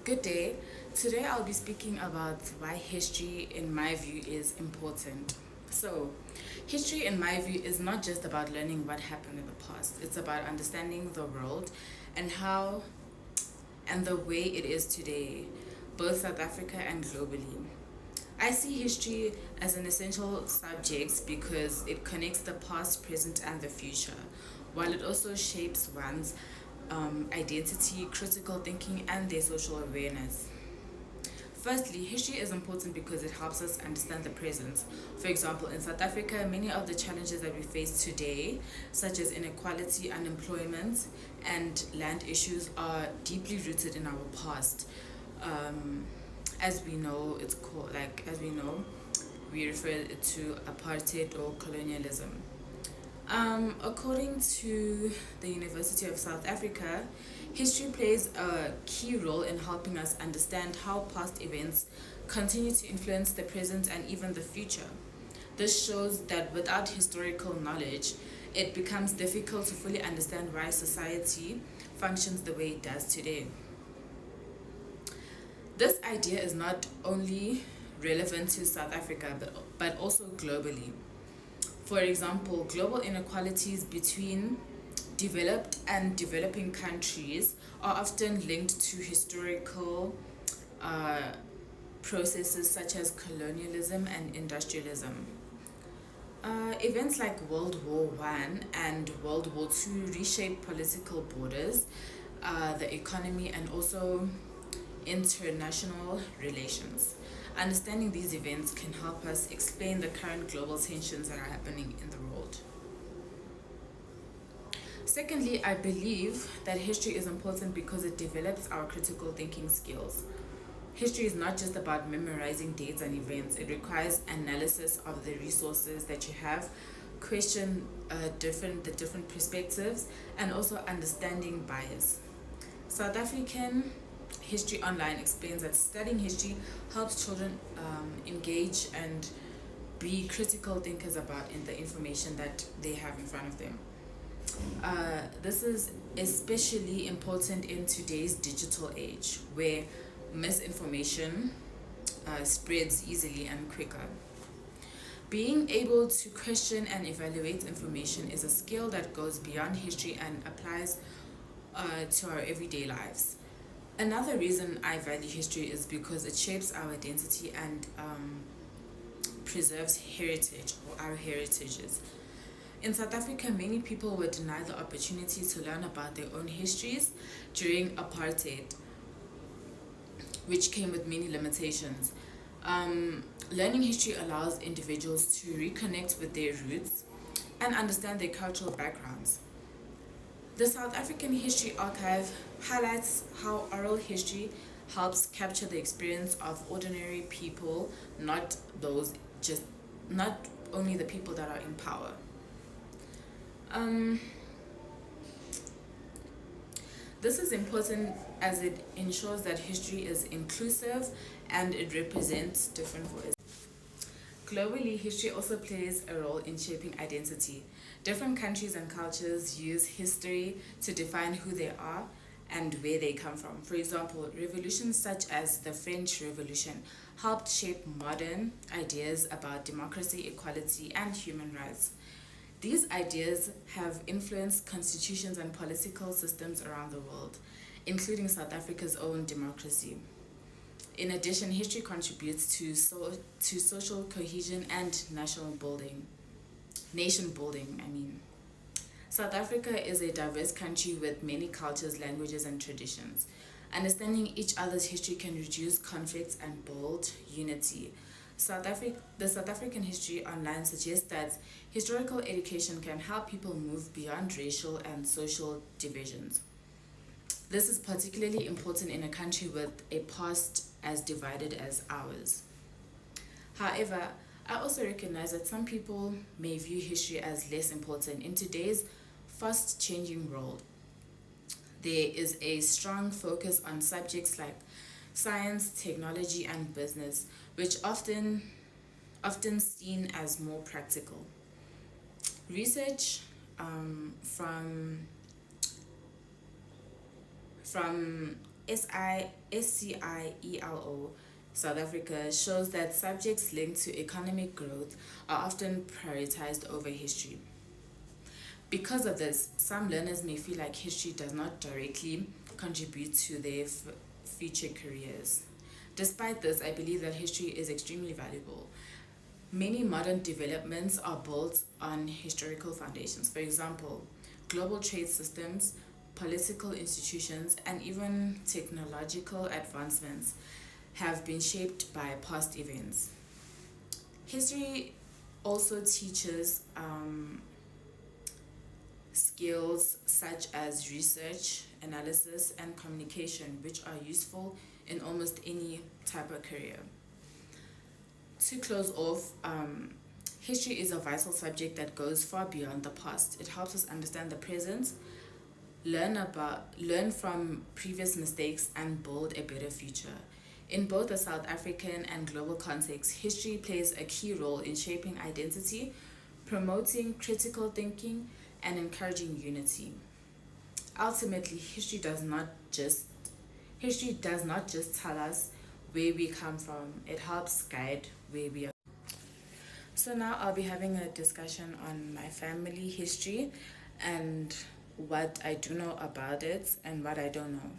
Good day. Today I'll be speaking about why history, in my view, is important. So, history, in my view, is not just about learning what happened in the past, it's about understanding the world and how and the way it is today, both South Africa and globally. I see history as an essential subject because it connects the past, present, and the future, while it also shapes one's identity, critical thinking, and their social awareness. Firstly, history is important because it helps us understand the present. For example, in South Africa, many of the challenges that we face today, such as inequality, unemployment, and land issues, are deeply rooted in our past. Um, as we know, we refer it to apartheid or colonialism. According to the University of South Africa, history plays a key role in helping us understand how past events continue to influence the present and even the future. This shows that without historical knowledge, it becomes difficult to fully understand why society functions the way it does today. This idea is not only relevant to South Africa but also globally. For example, global inequalities between developed and developing countries are often linked to historical uh, processes such as colonialism and industrialism. Events like World War One and World War Two reshaped political borders, the economy, and also international relations. Understanding these events can help us explain the current global tensions that are happening in the world. Secondly, I believe that history is important because it develops our critical thinking skills. History is not just about memorizing dates and events, it requires analysis of the resources that you have, question the different perspectives, and also understanding bias. South African History Online explains that studying history helps children engage and be critical thinkers about in the information that they have in front of them. This is especially important in today's digital age where misinformation spreads easily and quicker. Being able to question and evaluate information is a skill that goes beyond history and applies to our everyday lives. Another reason I value history is because it shapes our identity and preserves heritage or our heritages. In South Africa, many people were denied the opportunity to learn about their own histories during apartheid, which came with many limitations. Learning history allows individuals to reconnect with their roots and understand their cultural backgrounds. The South African History Archive highlights how oral history helps capture the experience of ordinary people, not only the people that are in power. Um, this is important as it ensures that history is inclusive and it represents different voices. Globally, history also plays a role in shaping identity. Different countries and cultures use history to define who they are and where they come from. For example, revolutions such as the French Revolution helped shape modern ideas about democracy, equality, and human rights. These ideas have influenced constitutions and political systems around the world, including South Africa's own democracy. In addition, history contributes to social cohesion and nation building. South Africa is a diverse country with many cultures, languages, and traditions. Understanding each other's history can reduce conflicts and build unity. The South African History Online suggests that historical education can help people move beyond racial and social divisions. This is particularly important in a country with a past as divided as ours. However, I also recognize that some people may view history as less important. In today's fast changing world, there is a strong focus on subjects like science, technology, and business, which often seen as more practical. Research from SCIELO South Africa shows that subjects linked to economic growth are often prioritized over history. Because of this, some learners may feel like history does not directly contribute to their future careers. Despite this, I believe that history is extremely valuable. Many modern developments are built on historical foundations. For example, global trade systems, political institutions, and even technological advancements have been shaped by past events. History also teaches skills such as research, analysis, and communication, which are useful in almost any type of career. To close off, history is a vital subject that goes far beyond the past. It helps us understand the present, learn from previous mistakes, and build a better future. In both the South African and global context, history plays a key role in shaping identity, promoting critical thinking, and encouraging unity. Ultimately, history does not just tell us where we come from, it helps guide where we are. So now I'll be having a discussion on my family history and what I do know about it and what I don't know.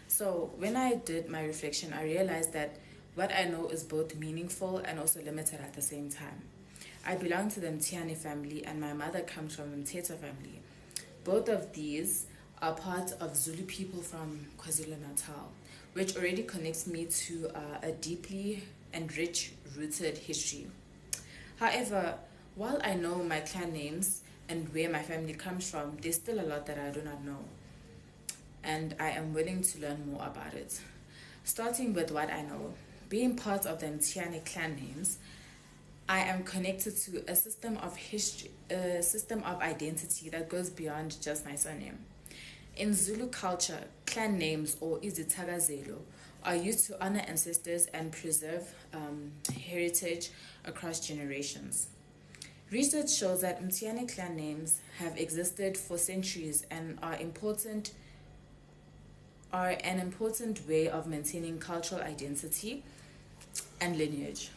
So when I did my reflection, I realized that what I know is both meaningful and also limited at the same time. I belong to the Mtiani family and my mother comes from the Mteto family. Both of these are part of Zulu people from KwaZulu-Natal, which already connects me to a deeply and rich-rooted history. However, while I know my clan names and where my family comes from, there's still a lot that I do not know, and I am willing to learn more about it. Starting with what I know, being part of the Mtiani clan names, I am connected to a system of history, a system of identity that goes beyond just my surname. In Zulu culture, clan names or izithakazelo are used to honor ancestors and preserve heritage across generations. Research shows that Mtiani clan names have existed for centuries and are an important way of maintaining cultural identity and lineage.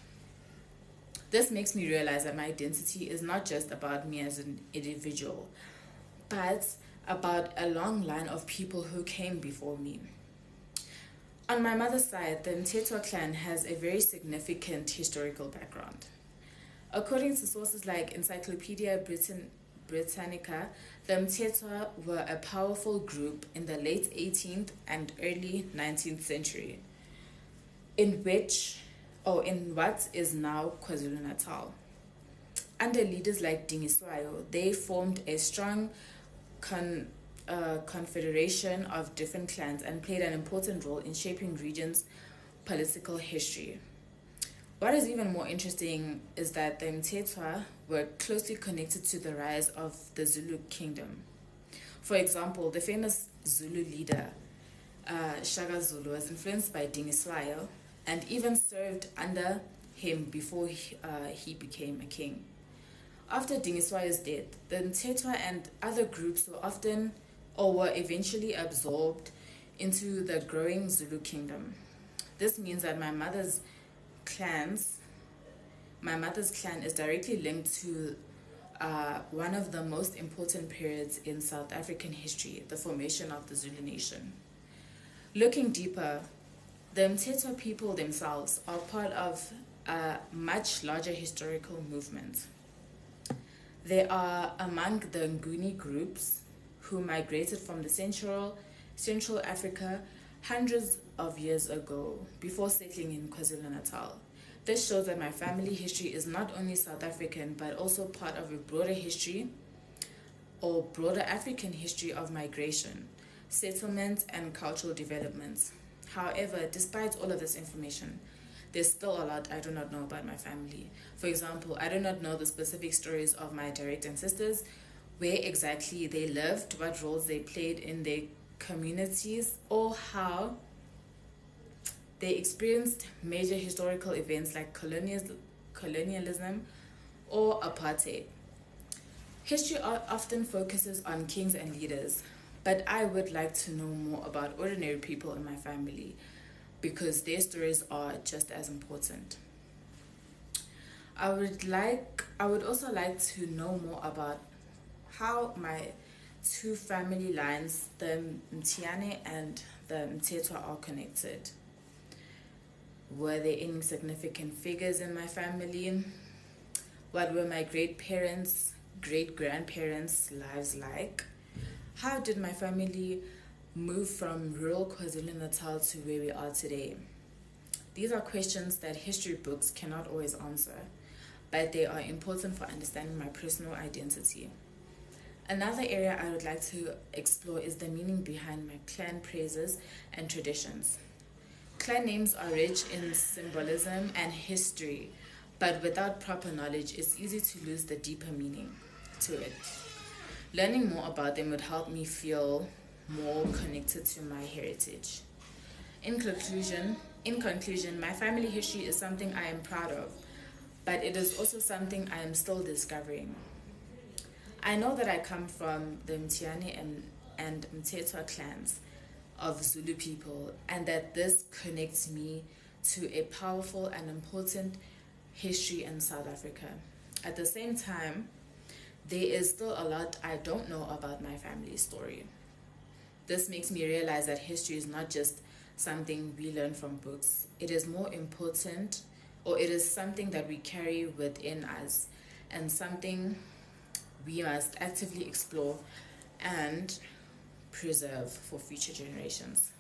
This makes me realize that my identity is not just about me as an individual, but about a long line of people who came before me. On my mother's side, the Mteto clan has a very significant historical background. According to sources like Encyclopedia Britannica, the Mteto were a powerful group in the late 18th and early 19th century, in what is now KwaZulu-Natal. Under leaders like Dingiswayo, they formed a strong confederation of different clans and played an important role in shaping region's political history. What is even more interesting is that the Mteto were closely connected to the rise of the Zulu kingdom. For example, the famous Zulu leader, Shaka Zulu, was influenced by Dingiswayo and even served under him before he became a king. After Dingiswayo's death, the Mteto and other groups were eventually absorbed into the growing Zulu kingdom. This means that my mother's clan is directly linked to one of the most important periods in South African history, the formation of the Zulu nation. Looking deeper, the Mteto people themselves are part of a much larger historical movement. They are among the Nguni groups who migrated from the Central Africa hundreds of years ago before settling in KwaZulu-Natal. This shows that my family history is not only South African but also part of a broader history or broader African history of migration, settlement, and cultural developments. However, despite all of this information, there's still a lot I do not know about my family. For example, I do not know the specific stories of my direct ancestors, where exactly they lived, what roles they played in their communities, or how they experienced major historical events like colonialism or apartheid. History often focuses on kings and leaders, but I would like to know more about ordinary people in my family because their stories are just as important. I would also like to know more about how my two family lines, the Mtiane and the Mtetwa, are connected. Were there any significant figures in my family? What were my great parents, great grandparents' lives like? How did my family move from rural KwaZulu Natal to where we are today? These are questions that history books cannot always answer, but they are important for understanding my personal identity. Another area I would like to explore is the meaning behind my clan praises and traditions. Clan names are rich in symbolism and history, but without proper knowledge, it's easy to lose the deeper meaning to it. Learning more about them would help me feel more connected to my heritage. In conclusion, my family history is something I am proud of, but it is also something I am still discovering. I know that I come from the Mtiane and Mtetwa clans of Zulu people, and that this connects me to a powerful and important history in South Africa. At the same time, there is still a lot I don't know about my family's story. This makes me realize that history is not just something we learn from books. It is more important, or it is something that we carry within us, and something we must actively explore and preserve for future generations.